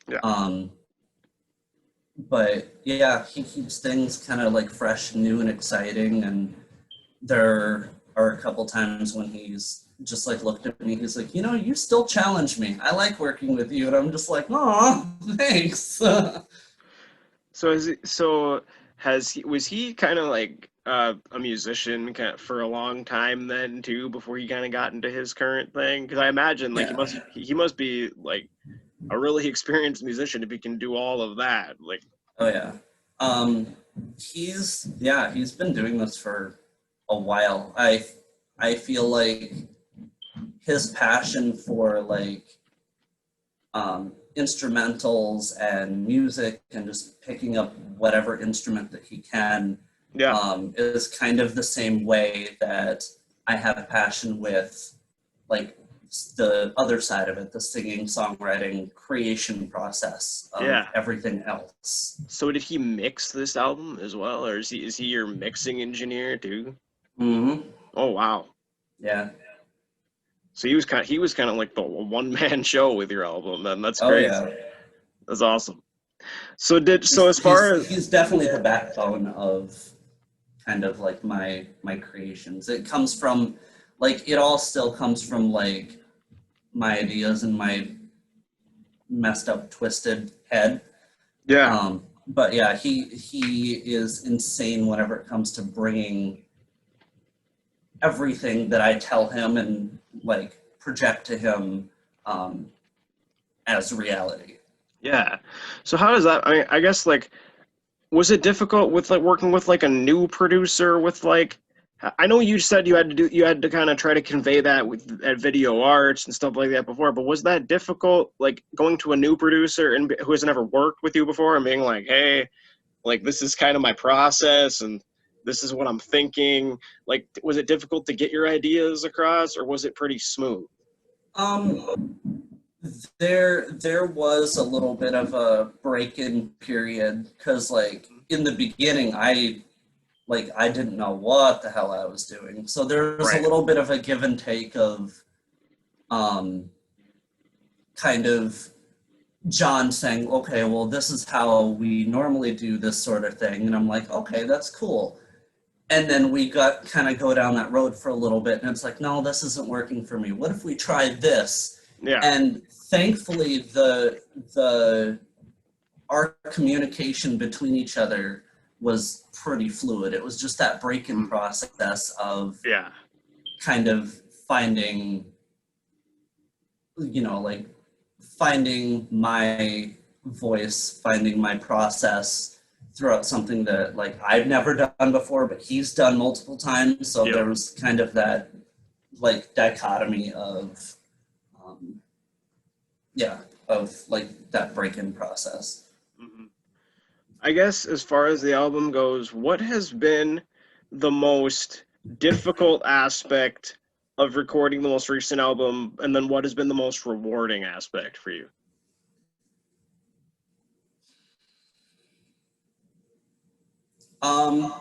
Yeah. But yeah, he keeps things kind of like fresh, new, and exciting. And there are a couple times when he's just like looked at me, he's like, you know, you still challenge me. I like working with you. And I'm just like, oh, thanks. So is it, so has he was he kind of like a musician kind of for a long time then too before he kind of got into his current thing? Because I imagine like Yeah. he must be like a really experienced musician if he can do all of that. Like, Oh yeah. Um, he's been doing this for a while. I feel like his passion for like instrumentals and music and just picking up whatever instrument that he can yeah, is kind of the same way that I have a passion with like the other side of it, the singing, songwriting, creation process of yeah. everything else. So did he mix this album as well, or is he your mixing engineer too? Hmm. Oh wow. Yeah. So he was kind of like the one man show with your album. Then that's Oh crazy. yeah. That's awesome. So as far as He's definitely the backbone of kind of like my creations. It comes from like it all still comes from like my ideas and my messed up twisted head. yeah, But yeah, he is insane whenever it comes to bringing everything that I tell him and like project to him um, as reality. yeah. So how does that? I mean, I guess like was it difficult with like working with like a new producer with like I know you said you had to kind of try to convey that with at video arts and stuff like that before, but was that difficult like going to a new producer and who has never worked with you before and being like, "Hey, like this is kind of my process and this is what I'm thinking." Like was it difficult to get your ideas across or was it pretty smooth? Um, there was a little bit of a break-in period because like in the beginning I didn't know what the hell I was doing. So there was a Right. little bit of a give and take of um, kind of John saying, okay, well, this is how we normally do this sort of thing. And I'm like, okay, that's cool. And then we got kind of go down that road for a little bit. And it's like, no, this isn't working for me. What if we try this? Yeah. And thankfully, the our communication between each other was pretty fluid. It was just that break-in Mhm. process of Yeah. kind of finding, like finding my voice, finding my process throughout something that like I've never done before, but he's done multiple times. So Yep. there was kind of that like dichotomy of, um, yeah, of like that break-in process. Mhm. I guess as far as the album goes, what has been the most difficult aspect of recording the most recent album, and then what has been the most rewarding aspect for you? Um,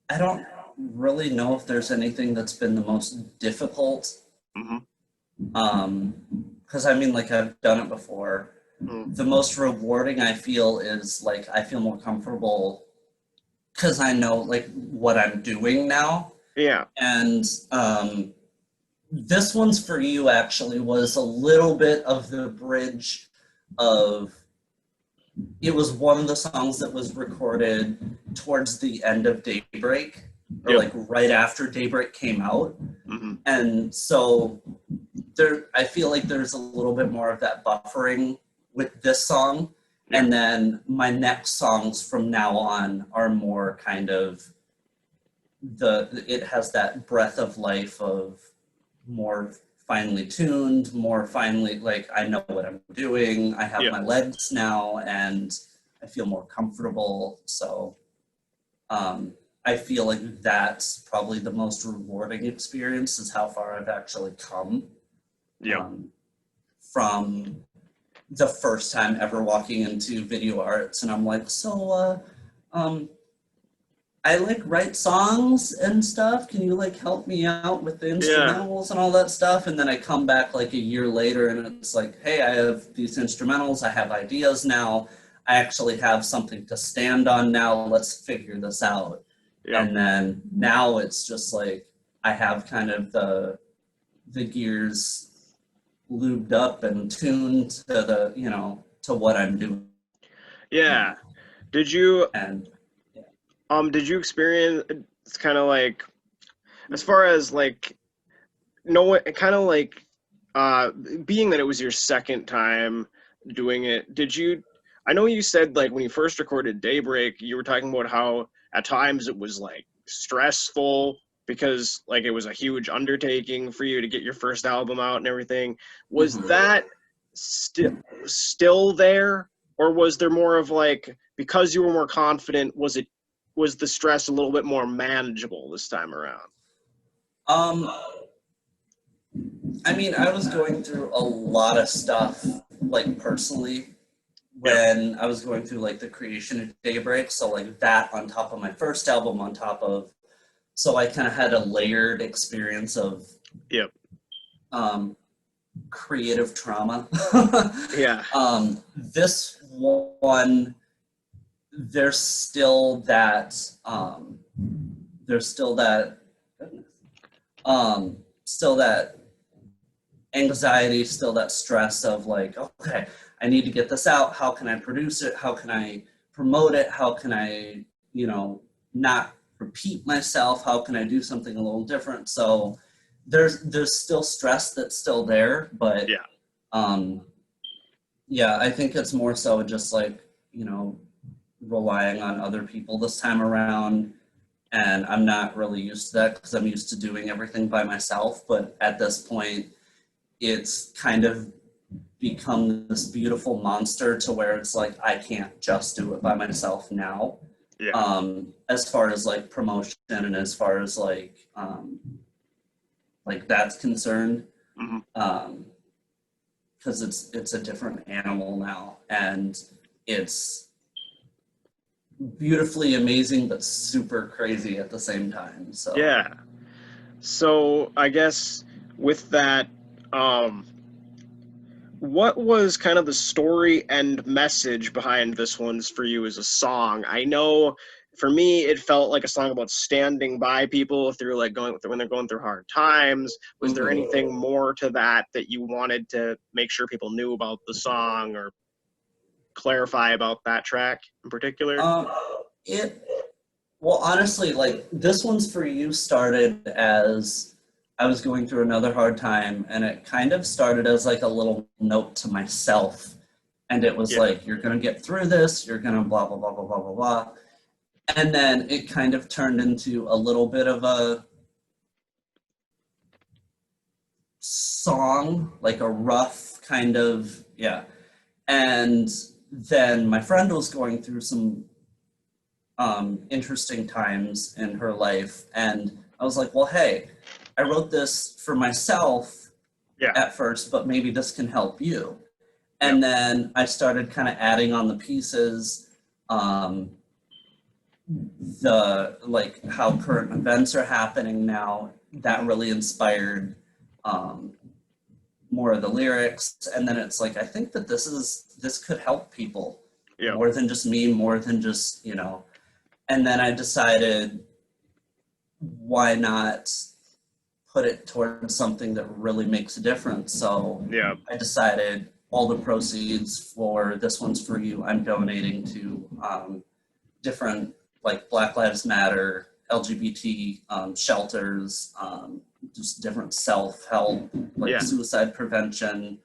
I don't really know if there's anything that's been the most difficult. Hmm. Um, because I mean, like I've done it before. The most rewarding I feel is like I feel more comfortable because I know like what I'm doing now. Yeah. And this one's for you actually was a little bit of the bridge of it was one of the songs that was recorded towards the end of Daybreak or Yep. like right after Daybreak came out. Hmm. And so there I feel like there's a little bit more of that buffering with this song. Yeah. And then my next songs from now on are more kind of it has that breath of life of more finely tuned, more finely like I know what I'm doing. I have Yeah. my legs now and I feel more comfortable. So um, I feel like that's probably the most rewarding experience is how far I've actually come Yep. um, from the first time ever walking into video arts and I'm like, so um, I like write songs and stuff. Can you like help me out with the Yeah, instrumentals and all that stuff? And then I come back like a year later and it's like, hey, I have these instrumentals, I have ideas now. I actually have something to stand on now. Let's figure this out. yeah, And then now it's just like I have kind of the gears lubed up and tuned to the, to what I'm doing. yeah. Did you And did you experience it's kind of like as far as like no kind of like uh being that it was your second time doing it, did you I know you said like when you first recorded Daybreak, you were talking about how at times it was like stressful because like it was a huge undertaking for you to get your first album out and everything. Was mhm. that still there, or was there more of like because you were more confident, was the stress a little bit more manageable this time around? um, I mean, I was going through a lot of stuff, like personally, Yep. when I was going through like the creation of Daybreak. So, like that on top of my first album, on top of, so I kind of had a layered experience of Yep. um, creative trauma. Yeah. This one, there's still that, there's still that, um, still that anxiety, still that stress of like, okay, I need to get this out. How can I produce it? How can I promote it? How can I, not repeat myself? How can I do something a little different? So there's still stress that's still there, but Yeah. um, yeah, I think it's more so just like, relying on other people this time around. And I'm not really used to that because I'm used to doing everything by myself. But at this point, it's kind of become this beautiful monster to where it's like I can't just do it by myself now. Yeah. As far as like promotion and as far as like that's concerned, Hmm. um, because it's a different animal now, and it's beautifully amazing but super crazy at the same time. So Yeah. So I guess with that, um, what was kind of the story and message behind this one's for you as a song? I know for me, it felt like a song about standing by people through like going when they're going through hard times. Was there mhm. anything more to that that you wanted to make sure people knew about the song or clarify about that track in particular? um, it Well, honestly, like this one's for you started as I was going through another hard time, and it kind of started as like a little note to myself. And it was Yeah. like, you're going to get through this, you're going to blah, blah, blah, blah, blah, blah, blah. And then it kind of turned into a little bit of a song, like a rough kind of, yeah. And then my friend was going through some interesting times in her life. And I was like, well, hey, I wrote this for myself Yeah. at first, but maybe this can help you. Yep. And then I started kind of adding on the pieces, um, the like how current events are happening now. That really inspired um, more of the lyrics. And then it's like, I think that this could help people Yep. more than just me, more than just, and then I decided why not put it towards something that really makes a difference. So Yep. I decided all the proceeds for this one's for you, I'm donating to different like Black Lives Matter, LGBT shelters, just different self-help, like Yeah. suicide prevention.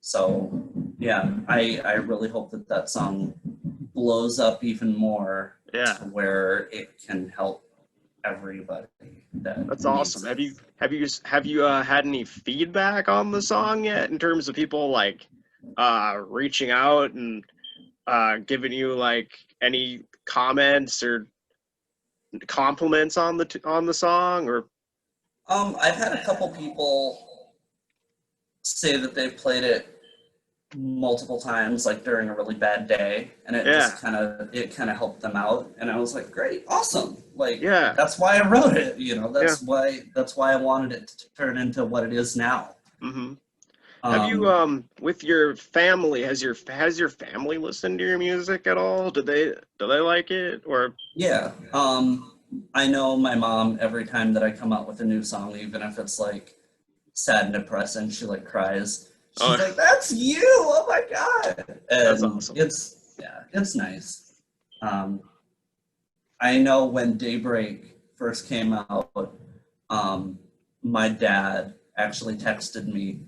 So yeah, I really hope that that song blows up even more Yeah. to where it can help everybody that That's needs awesome. it. Have you had any feedback on the song yet in terms of people like reaching out and giving you like any comments or compliments on the song or I've had a couple people say that they've played it multiple times, like during a really bad day, and it Yeah. just kind of helped them out. And I was like, great, awesome. Like, Yeah. that's why I wrote it, Yeah. that's why I wanted it to turn into what it is now. Hmm. Have you Um, with your family, has your family listened to your music at all? Do they like it or yeah. I know my mom, every time that I come out with a new song, even if it's like sad and depressing, she like cries. She's oh, like, "That's you! Oh my god!" that's And awesome. it's nice. Um, I know when Daybreak first came out, um, my dad actually texted me,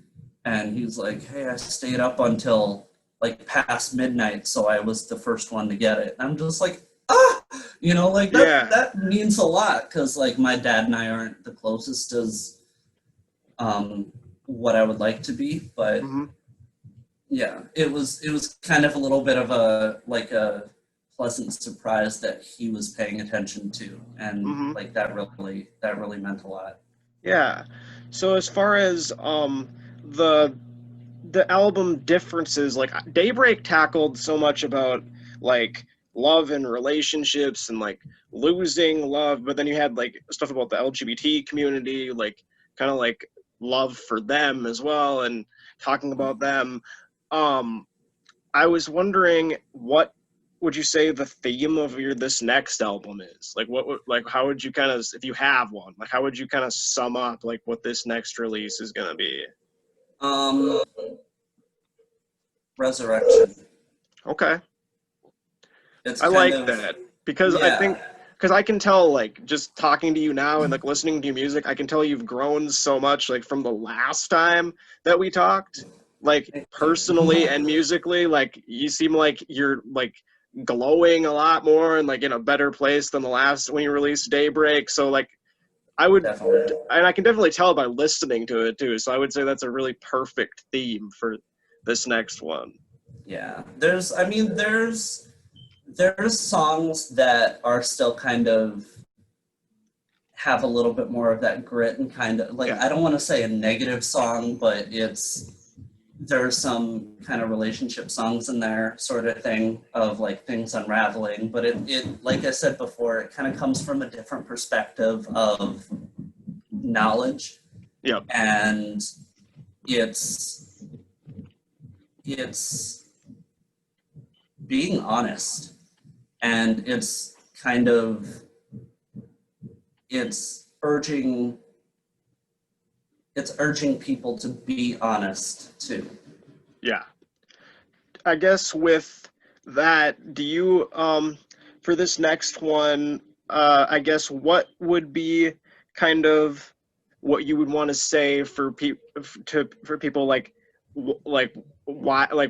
and he's like, "Hey, I stayed up until like past midnight, so I was the first one to get it." And I'm just like, ah, like that Yeah. that means a lot, because like my dad and I aren't the closest as um, what I would like to be, but Hmm. yeah, it was kind of a little bit of a pleasant surprise that he was paying attention to, and Hmm. like that really meant a lot. Yeah. So as far as the the album differences, like Daybreak tackled so much about like love and relationships and like losing love, but then you had like stuff about the LGBT community, like kind of like love for them as well and talking about them. Um I was wondering, what would you say the theme of your this next album is? Like like how would you kind of, if you have one, like how would you kind of sum up like what this next release is going to be? Um, Resurrection. Okay. It's I kind like of that because I yeah, think because I can tell like just talking to you now and like listening to your music, I can tell you've grown so much like from the last time that we talked, like thank you. personally and musically. Like you seem like you're like glowing a lot more and like in a better place than the last when you released Daybreak. So like I would, Definitely. and I can definitely tell by listening to it too. So I would say that's a really perfect theme for this next one. Yeah. There's songs that are still kind of have a little bit more of that grit, and kind of like, Yeah. I don't want to say a negative song, but there's some kind of relationship songs in there, sort of thing, of like things unraveling. But it like I said before, it kind of comes from a different perspective of knowledge, Yep. and it's it's being honest, and kind of it's urging it's urging people to be honest too. Yeah. I guess with that, do you for this next one, I guess what would be kind of what you would want to say for people for people like like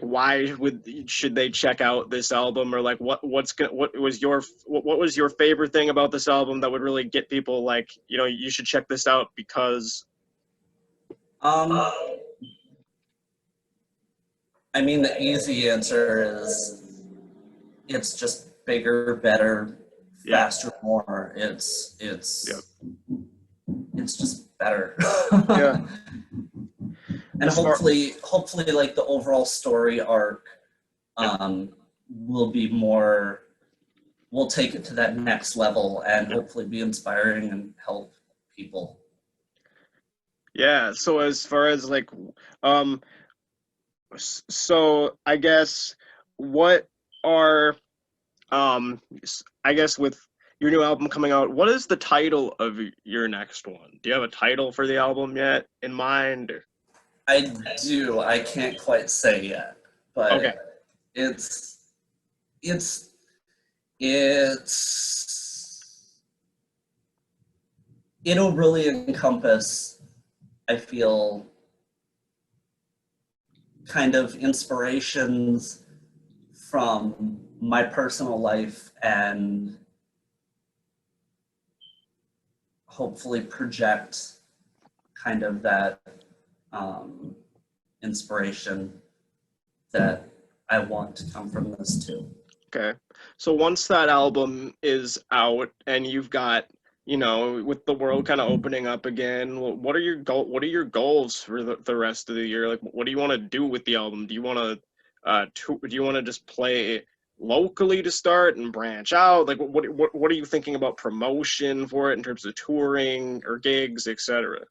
why would should they check out this album, or like what was your favorite thing about this album that would really get people like, you should check this out because Um, I mean, the easy answer is it's just bigger, better, yeah, faster, more. yeah, It's just better. yeah, And as far hopefully like the overall story arc yeah, will be more, we'll take it to that next level, and yeah. hopefully be inspiring and help people. Yeah, so as far as like, um, so I guess what are, I guess with your new album coming out, what is the title of your next one? Do you have a title for the album yet in mind? I do. I can't quite say yet, Okay, but it's it's it's it'll really encompass, I feel, kind of inspirations from my personal life, and hopefully project kind of that um, inspiration that I want to come from this too. okay. So once that album is out and you've got you know, with the world kind of opening up again, what are your goals for the rest of the year? Like, what do you want to do with the album? Do you want to do you want to just play locally to start and branch out? Like, what are you thinking about promotion for it in terms of touring or gigs, etc.?